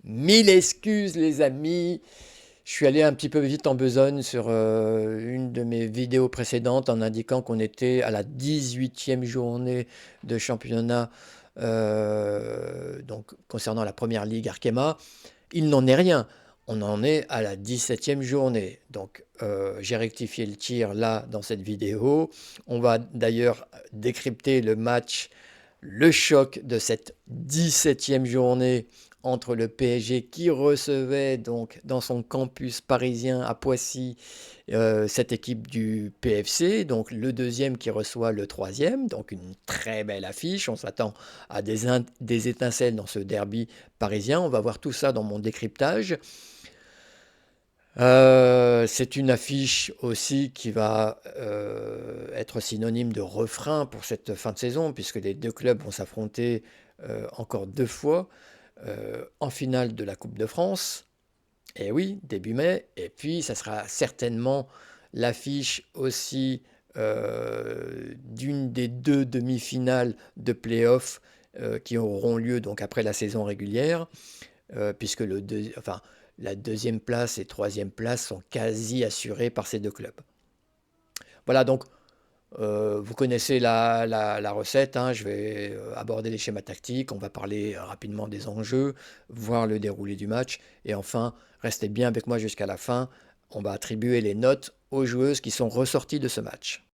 Mille excuses les amis, je suis allé un petit peu vite en besogne sur une de mes vidéos précédentes en indiquant qu'on était à la 18e journée de championnat donc concernant la première ligue Arkema. Il n'en est rien. On en est à la 17e journée. Donc j'ai rectifié le tir là dans cette vidéo. On va d'ailleurs décrypter le match, le choc de cette 17e journée entre le PSG qui recevait donc dans son campus parisien à Poissy cette équipe du PFC, donc le deuxième qui reçoit le troisième, donc une très belle affiche. On s'attend à des étincelles dans ce derby parisien. On va voir tout ça dans mon décryptage. C'est une affiche aussi qui va être synonyme de refrain pour cette fin de saison, puisque les deux clubs vont s'affronter encore deux fois en finale de la Coupe de France. Et oui, début mai. Et puis, ça sera certainement l'affiche aussi d'une des deux demi-finales de play-off qui auront lieu donc après la saison régulière, puisque enfin, la deuxième place et troisième place sont quasi assurées par ces deux clubs. Voilà, donc vous connaissez la recette, hein. Je vais aborder les schémas tactiques, on va parler rapidement des enjeux, voir le déroulé du match, et enfin, restez bien avec moi jusqu'à la fin, on va attribuer les notes aux joueuses qui sont ressorties de ce match.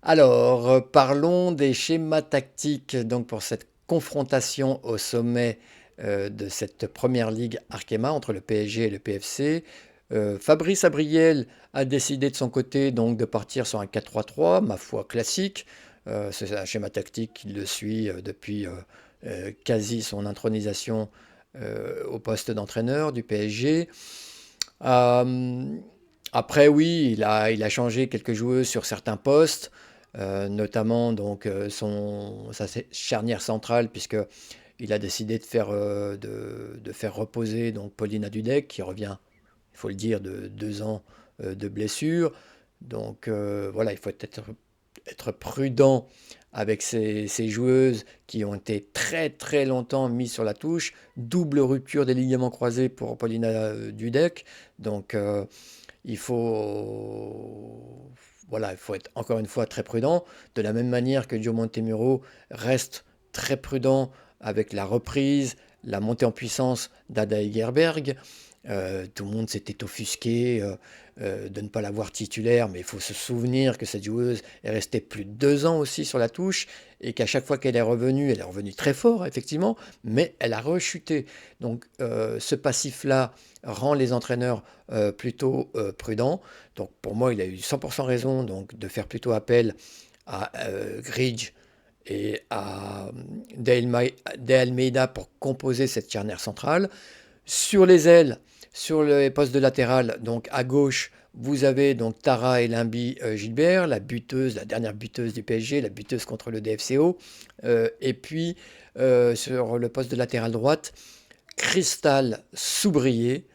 Alors, parlons des schémas tactiques donc pour cette confrontation au sommet de cette première ligue Arkema entre le PSG et le PFC. Fabrice Abriel a décidé de son côté donc de partir sur un 4-3-3, ma foi classique. C'est un schéma tactique qui le suit depuis quasi son intronisation au poste d'entraîneur du PSG. Euh, Après, oui, il a changé quelques joueuses sur certains postes, notamment donc sa charnière centrale, puisque il a décidé de faire reposer donc Paulina Dudek, qui revient, il faut le dire, de 2 ans de blessure. Donc voilà, il faut être prudent avec ces joueuses qui ont été très très longtemps mises sur la touche. Double rupture des ligaments croisés pour Paulina Dudek. Donc il faut, voilà, il faut être encore une fois très prudent. De la même manière que Joe Montemuro reste très prudent avec la reprise, la montée en puissance d'Ada Egerberg. Tout le monde s'était offusqué de ne pas la voir titulaire, mais il faut se souvenir que cette joueuse est restée plus de 2 ans aussi sur la touche et qu'à chaque fois qu'elle est revenue, elle est revenue très fort, effectivement, mais elle a rechuté. Donc ce passif-là rend les entraîneurs plutôt prudents. Donc pour moi, il a eu 100% raison donc, de faire plutôt appel à Gridge et à De Almeida pour composer cette charnière centrale. Sur les ailes, sur les postes de latéral, donc à gauche, vous avez donc Tara Elimbi Gilbert, la buteuse, la dernière buteuse du PSG, la buteuse contre le DFCO. Et puis sur le poste de latéral droite, Crystal Soubrier,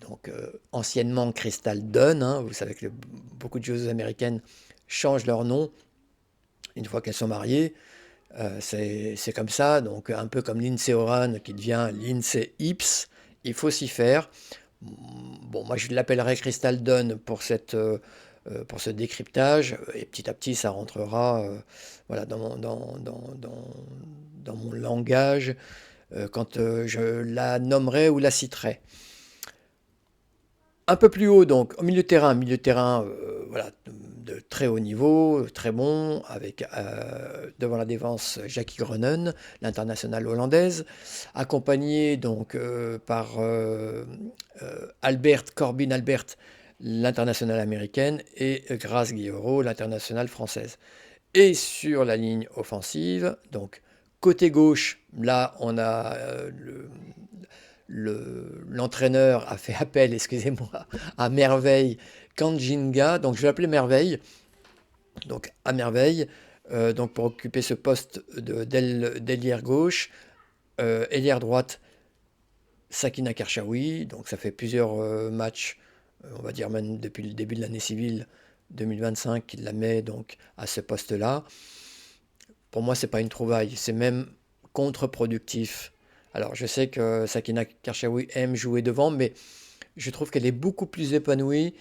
donc anciennement Crystal Dunn. Hein, vous savez que beaucoup de joueuses américaines changent leur nom une fois qu'elles sont mariées. C'est comme ça, donc un peu comme Lindsay Oran qui devient Lindsay Ips, il faut s'y faire. Bon, moi je l'appellerai Crystal Dawn pour ce décryptage, et petit à petit ça rentrera voilà, dans mon langage quand je la nommerai ou la citerai. Un peu plus haut, donc, au milieu de terrain voilà, de très haut niveau, très bon, avec devant la défense Jackie Groenen, l'internationale hollandaise, accompagné donc par Albert Corbin Albert, l'internationale américaine, et Grace Guillaureau, l'internationale française. Et sur la ligne offensive, donc côté gauche, là on a l'entraîneur a fait appel, excusez-moi, à Merveille Kanjinga, donc je vais l'appeler Merveille, donc à Merveille, donc pour occuper ce poste d'ailière gauche, ailière droite, Sakina Karchaoui, donc ça fait plusieurs matchs, on va dire même depuis le début de l'année civile 2025 qu'il la met donc à ce poste-là. Pour moi, c'est pas une trouvaille, c'est même contre-productif. Alors, je sais que Sakina Karchaoui aime jouer devant, mais je trouve qu'elle est beaucoup plus épanouie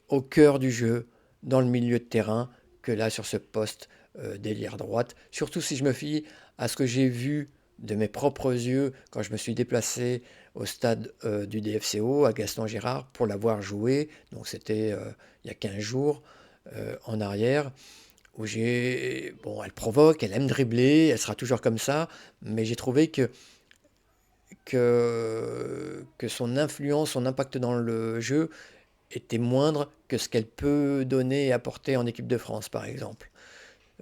au cœur du jeu, dans le milieu de terrain, que là sur ce poste d'ailière droite. Surtout si je me fie à ce que j'ai vu de mes propres yeux quand je me suis déplacé au stade du DFCO à Gaston Gérard pour la voir jouer. Donc c'était il y a 15 jours en arrière où bon, elle provoque, elle aime dribbler, elle sera toujours comme ça, mais j'ai trouvé que son influence, son impact dans le jeu était moindre que ce qu'elle peut donner et apporter en équipe de France, par exemple.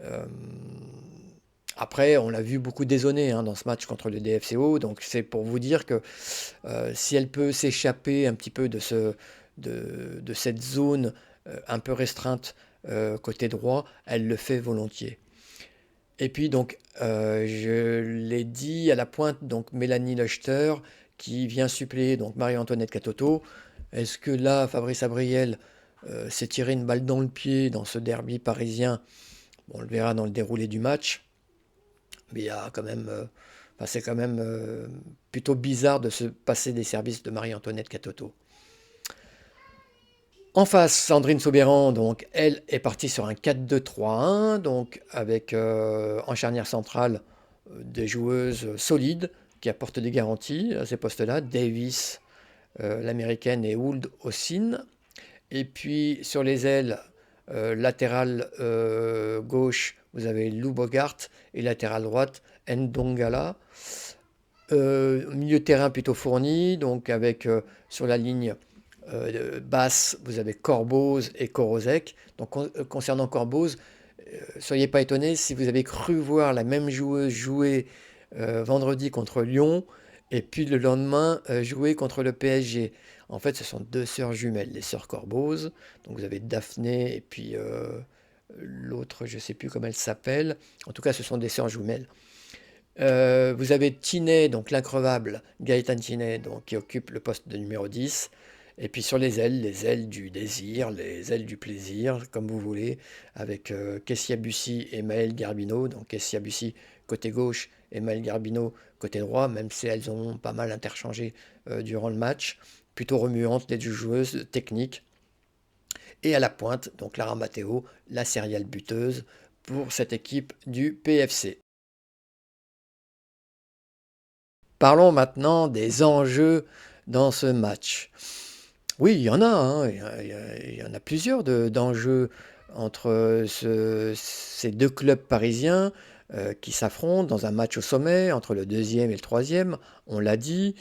Euh, Après, on l'a vu beaucoup dézonner hein, dans ce match contre le DFCO, donc c'est pour vous dire que si elle peut s'échapper un petit peu de cette zone un peu restreinte côté droit, elle le fait volontiers. Et puis donc, je l'ai dit à la pointe, donc Mélanie Lechter qui vient suppléer donc Marie-Antoinette Catoto. Est-ce que là, Fabrice Abriel s'est tiré une balle dans le pied dans ce derby parisien? Bon, on le verra dans le déroulé du match, mais il y a quand même, enfin, c'est quand même plutôt bizarre de se passer des services de Marie-Antoinette Catoto. En face, Sandrine Soubéran, donc, elle est partie sur un 4-2-3-1, donc avec en charnière centrale des joueuses solides qui apportent des garanties à ces postes-là, Davis, l'américaine, et Hould Ossin. Et puis sur les ailes, latérale gauche, vous avez Lou Bogart et latérale droite, Ndongala. Milieu de terrain plutôt fourni, donc avec sur la ligne basse, vous avez Corboz et Korozek. Donc concernant Corboz, soyez pas étonnés si vous avez cru voir la même joueuse jouer vendredi contre Lyon et puis le lendemain jouer contre le PSG. En fait, ce sont deux sœurs jumelles, les sœurs Corboz. Donc vous avez Daphné et puis l'autre, je ne sais plus comment elle s'appelle. En tout cas, ce sont des sœurs jumelles. Vous avez Tinet, donc l'increvable Gaëtan Tinet, donc, qui occupe le poste de numéro 10. Et puis sur les ailes du désir, les ailes du plaisir, comme vous voulez, avec Kessia Bussy et Maëlle Garbino. Donc Kessia Bussy côté gauche et Maëlle Garbino côté droit, même si elles ont pas mal interchangé durant le match. Plutôt remuantes, les deux joueuses techniques. Et à la pointe, donc Lara Matteo, la céréale buteuse pour cette équipe du PFC. Parlons maintenant des enjeux dans ce match. Oui, il y en a, hein, il y en a plusieurs d'enjeux entre ces deux clubs parisiens qui s'affrontent dans un match au sommet entre le deuxième et le troisième, on l'a dit.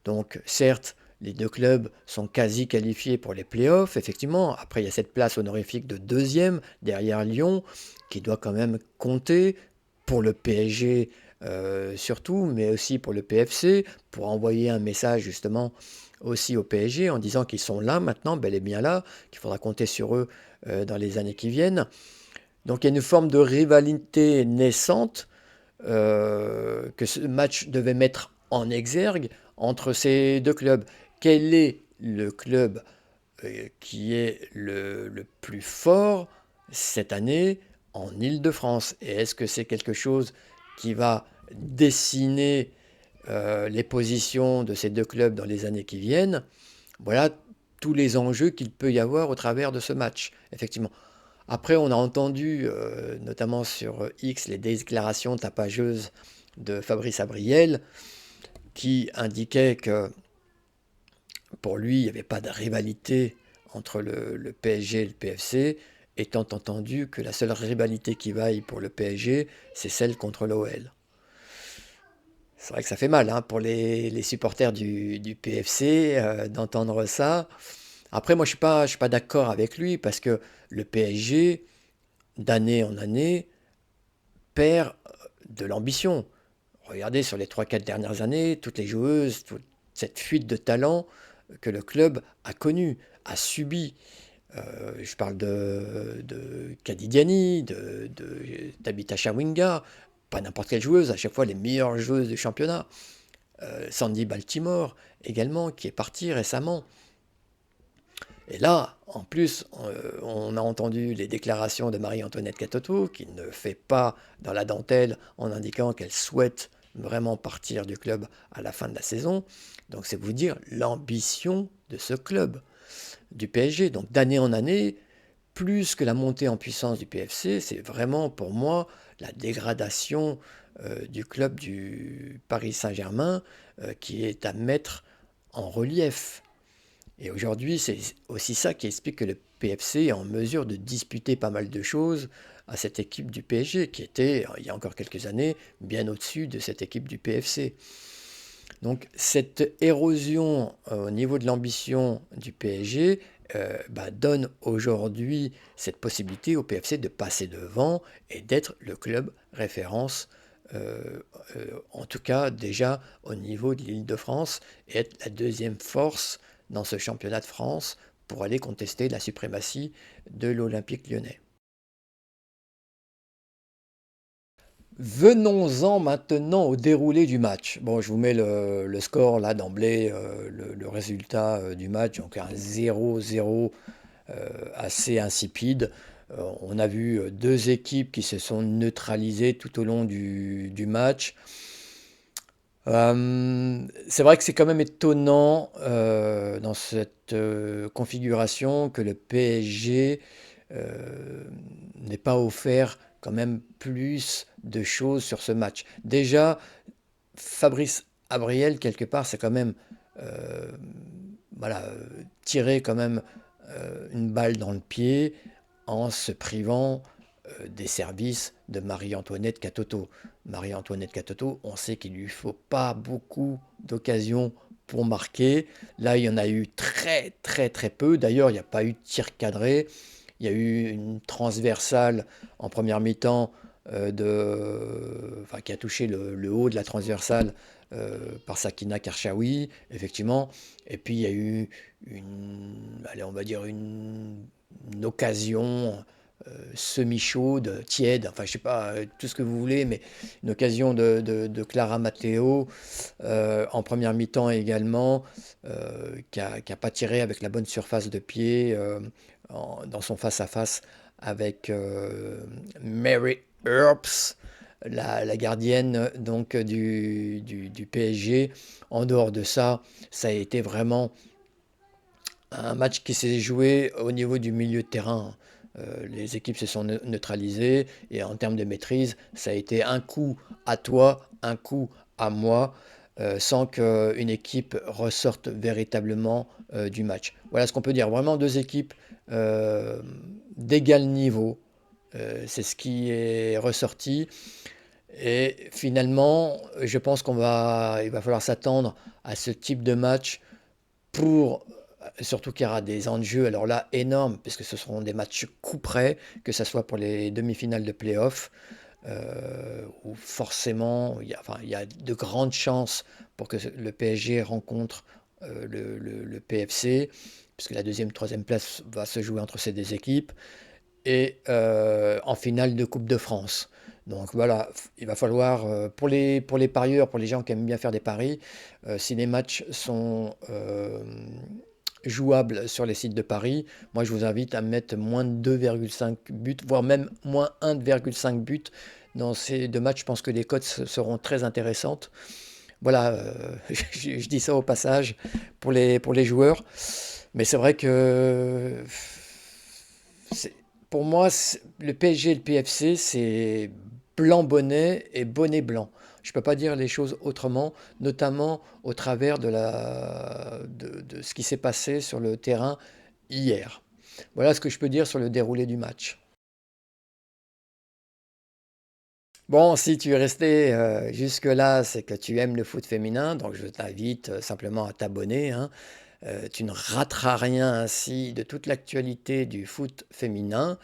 Donc certes, les deux clubs sont quasi qualifiés pour les playoffs, effectivement. Après, il y a cette place honorifique de deuxième derrière Lyon qui doit quand même compter pour le PSG surtout, mais aussi pour le PFC, pour envoyer un message justement aussi au PSG en disant qu'ils sont là maintenant, bel et bien là, qu'il faudra compter sur eux dans les années qui viennent. Donc il y a une forme de rivalité naissante que ce match devait mettre en exergue entre ces deux clubs. Quel est le club qui est le plus fort cette année en Île-de-France? Et est-ce que c'est quelque chose qui va dessiner les positions de ces deux clubs dans les années qui viennent? Voilà tous les enjeux qu'il peut y avoir au travers de ce match, effectivement. Après, on a entendu, notamment sur X, les déclarations tapageuses de Fabrice Abriel, qui indiquait que pour lui, il n'y avait pas de rivalité entre le PSG et le PFC, étant entendu que la seule rivalité qui vaille pour le PSG, c'est celle contre l'OL. C'est vrai que ça fait mal hein, pour les supporters du PFC d'entendre ça. Après, moi, je suis pas d'accord avec lui parce que le PSG, d'année en année, perd de l'ambition. Regardez sur les 3-4 dernières années, toutes les joueuses, toute cette fuite de talent que le club a connue, a subi. Je parle de Kadidiani, de Tabitha Chawinga, pas n'importe quelle joueuse, à chaque fois les meilleures joueuses du championnat. Sandy Baltimore également, qui est partie récemment. Et là, en plus, on a entendu les déclarations de Marie-Antoinette Catoto, qui ne fait pas dans la dentelle en indiquant qu'elle souhaite vraiment partir du club à la fin de la saison. Donc c'est vous dire l'ambition de ce club, du PSG. Donc d'année en année, plus que la montée en puissance du PFC, c'est vraiment pour moi la dégradation du club du Paris Saint-Germain qui est à mettre en relief. Et aujourd'hui, c'est aussi ça qui explique que le PFC est en mesure de disputer pas mal de choses à cette équipe du PSG, qui était, il y a encore quelques années, bien au-dessus de cette équipe du PFC. Donc cette érosion au niveau de l'ambition du PSG donne aujourd'hui cette possibilité au PFC de passer devant et d'être le club référence, en tout cas déjà au niveau de l'Île-de-France, et être la deuxième force dans ce championnat de France pour aller contester la suprématie de l'Olympique lyonnais. Venons-en maintenant au déroulé du match. Bon, je vous mets le score là d'emblée, le résultat du match, donc un 0-0 assez insipide. On a vu deux équipes qui se sont neutralisées tout au long du match. C'est vrai que c'est quand même étonnant dans cette configuration que le PSG n'ait pas offert quand même plus de choses sur ce match. Déjà, Fabrice Abriel, quelque part, c'est quand même euh, voilà, tirer quand même une balle dans le pied en se privant des services de Marie-Antoinette Katoto. Marie-Antoinette Katoto, on sait qu'il ne lui faut pas beaucoup d'occasions pour marquer. Là, il y en a eu très très très peu. D'ailleurs, il n'y a pas eu de tir cadré. Il y a eu une transversale en première mi-temps qui a touché le haut de la transversale par Sakina Karchaoui, effectivement. Et puis il y a eu allez, on va dire une occasion semi-chaude, tiède, enfin je sais pas, tout ce que vous voulez, mais une occasion de Clara Matteo en première mi-temps également, qui a pas tiré avec la bonne surface de pied dans son face-à-face avec Mary Earps, la gardienne donc du PSG. En dehors de ça, ça a été vraiment un match qui s'est joué au niveau du milieu de terrain. Les équipes se sont neutralisées et en termes de maîtrise, ça a été un coup à toi, un coup à moi, sans qu'une équipe ressorte véritablement du match. Voilà ce qu'on peut dire. Vraiment deux équipes euh, d'égal niveau. C'est ce qui est ressorti. Et finalement, je pense il va falloir s'attendre à ce type de match pour surtout qu'il y aura des enjeux, alors là, énormes, puisque ce seront des matchs coup près, que ce soit pour les demi-finales de play-off, où forcément, il y a de grandes chances pour que le PSG rencontre le PFC, puisque la deuxième, troisième place va se jouer entre ces deux équipes, et en finale de Coupe de France. Donc voilà, il va falloir, pour les parieurs, pour les gens qui aiment bien faire des paris, si les matchs sont jouables sur les sites de paris, moi je vous invite à mettre moins de 2,5 buts, voire même moins 1,5 buts dans ces deux matchs. Je pense que les cotes seront très intéressantes. Voilà, je dis ça au passage pour les joueurs. Mais c'est vrai que c'est- pour moi, le PSG et le PFC, c'est blanc bonnet et bonnet blanc. Je ne peux pas dire les choses autrement, notamment au travers de ce qui s'est passé sur le terrain hier. Voilà ce que je peux dire sur le déroulé du match. Bon, si tu es resté jusque-là, c'est que tu aimes le foot féminin, donc je t'invite simplement à t'abonner, hein. Tu ne rateras rien ainsi de toute l'actualité du foot féminin.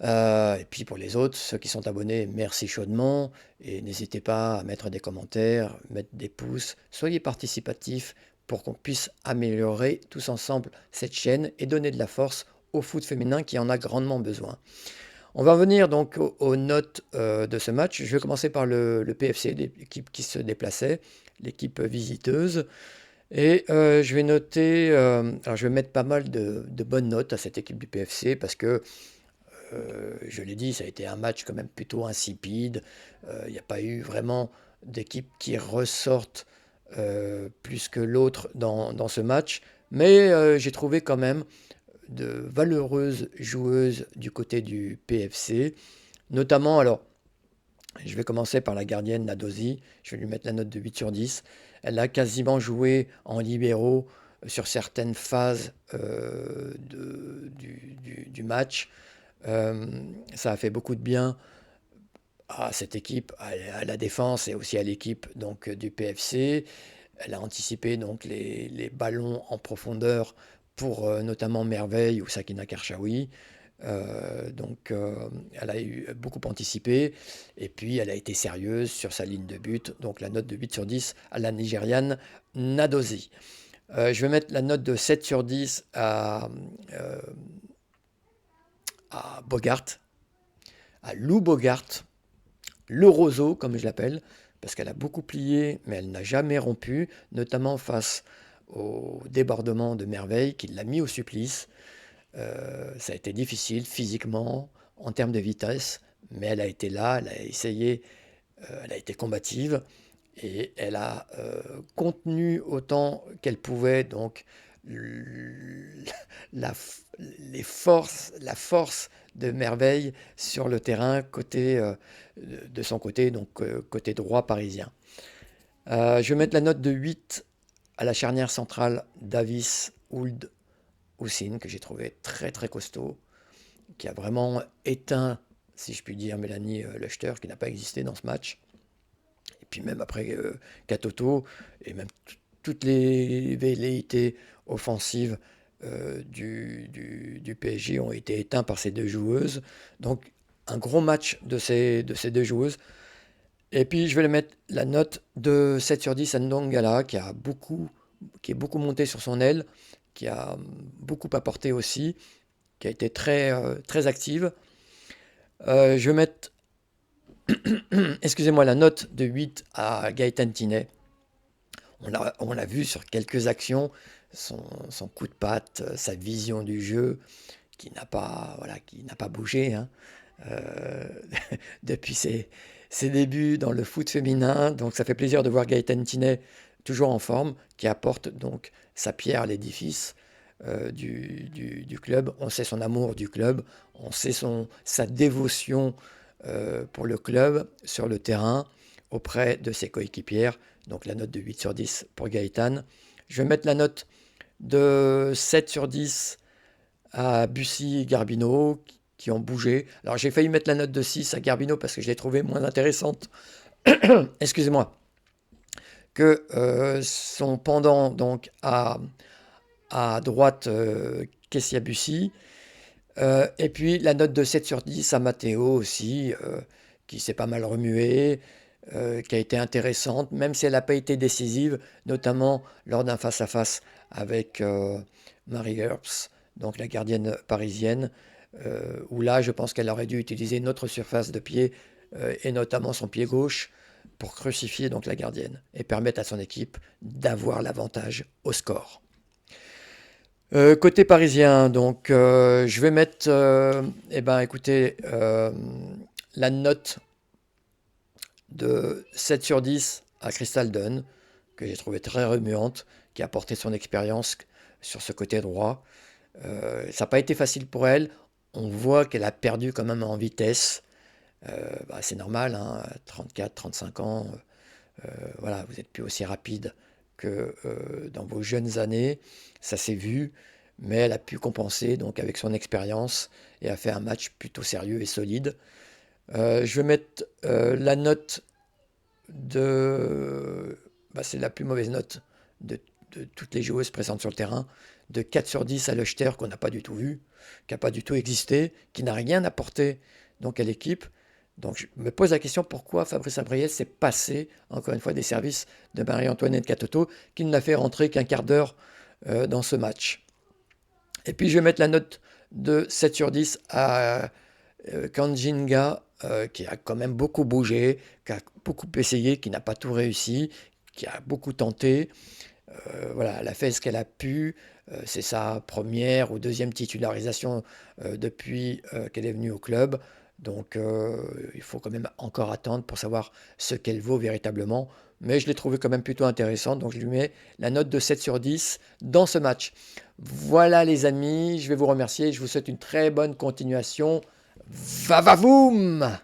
Et puis pour les autres, ceux qui sont abonnés, merci chaudement. Et n'hésitez pas à mettre des commentaires, mettre des pouces. Soyez participatifs pour qu'on puisse améliorer tous ensemble cette chaîne et donner de la force au foot féminin qui en a grandement besoin. On va venir donc aux notes de ce match. Je vais commencer par le PFC, l'équipe qui se déplaçait, l'équipe visiteuse. Et je vais noter, alors je vais mettre pas mal de bonnes notes à cette équipe du PFC parce que, je l'ai dit, ça a été un match quand même plutôt insipide. Il n'y a pas eu vraiment d'équipes qui ressortent plus que l'autre dans ce match. Mais j'ai trouvé quand même de valeureuses joueuses du côté du PFC. Notamment, alors, je vais commencer par la gardienne Nadosi. Je vais lui mettre la note de 8 sur 10. Elle a quasiment joué en libéraux sur certaines phases du match. Euh, Ça a fait beaucoup de bien à cette équipe, à la défense et aussi à l'équipe donc du PFC. Elle a anticipé donc les ballons en profondeur pour notamment Merveille ou Sakina Karchaoui. Elle a eu beaucoup anticipé et puis elle a été sérieuse sur sa ligne de but. Donc la note de 8 sur 10 à la Nigériane Nadosi. Je vais mettre la note de 7 sur 10 euh, à Bogart, à Lou Bogart, le roseau comme je l'appelle, parce qu'elle a beaucoup plié mais elle n'a jamais rompu, notamment face au débordement de Merveille qui l'a mis au supplice. Ça a été difficile physiquement, en termes de vitesse, mais elle a été là, elle a essayé, elle a été combative et elle a contenu autant qu'elle pouvait donc la, la force de Merveille sur le terrain de son côté, donc côté droit parisien. Je vais mettre la note de 8 à la charnière centrale Davis Ould Houssine, que j'ai trouvé très très costaud, qui a vraiment éteint, si je puis dire, Mélanie Lechter, qui n'a pas existé dans ce match. Et puis même après Katoto, et même toutes les velléités offensives du PSG ont été éteintes par ces deux joueuses. Donc un gros match de ces deux joueuses. Et puis je vais le mettre la note de 7 sur 10 à Ndongala, qui est beaucoup monté sur son aile, qui a beaucoup apporté aussi, qui a été très active. Je vais mettre, excusez-moi, la note de 8 à Gaëtan Tinet. On l'a vu sur quelques actions, son coup de patte, sa vision du jeu, qui n'a pas bougé hein, euh, depuis ses débuts dans le foot féminin. Donc ça fait plaisir de voir Gaëtan Tinet toujours en forme, qui apporte donc sa pierre à l'édifice du club. On sait son amour du club, on sait sa dévotion pour le club sur le terrain auprès de ses coéquipières. Donc la note de 8 sur 10 pour Gaëtan. Je vais mettre la note de 7 sur 10 à Bussy et Garbino qui ont bougé. Alors j'ai failli mettre la note de 6 à Garbino parce que je l'ai trouvée moins intéressante, excusez-moi, que son pendant donc à droite Kessia Bussy. Et puis la note de 7 sur 10 à Matteo aussi, qui s'est pas mal remué, qui a été intéressante, même si elle n'a pas été décisive, notamment lors d'un face-à-face avec Marie Herbst, donc la gardienne parisienne, où là je pense qu'elle aurait dû utiliser notre surface de pied, et notamment son pied gauche, pour crucifier donc la gardienne et permettre à son équipe d'avoir l'avantage au score. Côté parisien, donc je vais mettre, eh ben, écoutez, la note de 7 sur 10 à Crystal Dunn, que j'ai trouvé très remuante, qui a apporté son expérience sur ce côté droit. Ça n'a pas été facile pour elle. On voit qu'elle a perdu quand même en vitesse. C'est normal, hein, 34, 35 ans, voilà, vous n'êtes plus aussi rapide que dans vos jeunes années. Ça s'est vu, mais elle a pu compenser donc avec son expérience et a fait un match plutôt sérieux et solide. Je vais mettre la note de... c'est la plus mauvaise note de toutes les joueuses présentes sur le terrain, de 4 sur 10 à Lechter qu'on n'a pas du tout vu, qui n'a pas du tout existé, qui n'a rien apporté donc à l'équipe. Donc je me pose la question pourquoi Fabrice Abriel s'est passé, encore une fois, des services de Marie-Antoinette Katoto, qui n'a fait rentrer qu'un quart d'heure dans ce match. Et puis je vais mettre la note de 7 sur 10 à Kanjinga, qui a quand même beaucoup bougé, qui a beaucoup essayé, qui n'a pas tout réussi, qui a beaucoup tenté. Voilà, elle a fait ce qu'elle a pu. C'est sa première ou deuxième titularisation depuis qu'elle est venue au club. Donc il faut quand même encore attendre pour savoir ce qu'elle vaut véritablement. Mais je l'ai trouvée quand même plutôt intéressante, donc je lui mets la note de 7 sur 10 dans ce match. Voilà les amis, je vais vous remercier, je vous souhaite une très bonne continuation. Va va voum!